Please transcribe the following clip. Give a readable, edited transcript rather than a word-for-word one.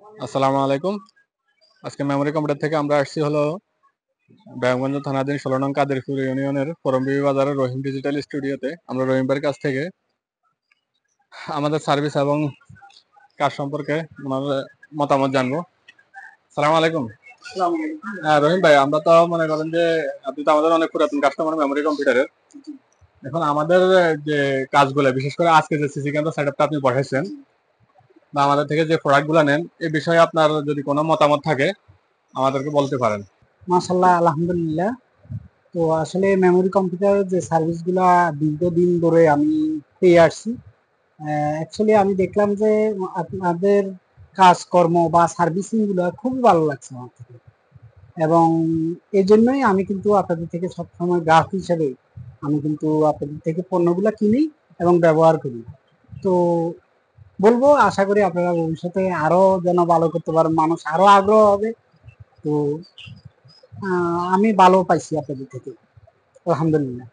আসসালামু আলাইকুম। আজকে মেমোরি কম্পিউটার থেকে আমরা আসছি হলো ব্যায়ামগঞ্জ থানাধীন ১৬ নং কাদেরপুর ইউনিয়নের করমবিবি বাজারের রহিম ডিজিটাল স্টুডিওতে আমরা রহিম ভাইয়ের কাছ থেকে আমাদের সার্ভিস এবং কাজ সম্পর্কে ওনার মতামত জানবো। আসসালামু আলাইকুম। হ্যাঁ রহিম ভাই, আমরা তো মনে করেন যে আপনি তো আমাদের অনেক পুরাতন কাস্টমার মেমোরি কম্পিউটারের। এখন আমাদের যে কাজগুলো, বিশেষ করে আজকে যে সিসি ক্যামেরা সেটআপটা আপনি বসাইছেন বা আমাদের থেকে যে প্রোডাক্টগুলো নেন, এই বিষয়ে আপনার যদি কোনো মতামত থাকে আমাদেরকে বলতে পারেন। মাশাআল্লাহ, আলহামদুলিল্লাহ। তো আসলে মেমোরি কম্পিউটারের যে সার্ভিসগুলা দীর্ঘদিন ধরে আমি পেয়ে আসছি। অ্যাকচুয়ালি আমি দেখলাম যে আপনাদের কাজকর্ম বা সার্ভিসিংগুলো খুবই ভালো লাগছে আমার থেকে, এবং এই জন্যই আমি কিন্তু আপনাদের থেকে সবসময় গ্রাহক হিসেবে আমি কিন্তু আপনাদের থেকে পণ্যগুলো কিনি এবং ব্যবহার করি। তো বলবো, আশা করি আপনারা ভবিষ্যতে আরো যেন ভালো করতে পারেন, মানুষ আরো আগ্রহ হবে। তো আমি ভালো পাইছি আপনাদের থেকে, আলহামদুলিল্লাহ।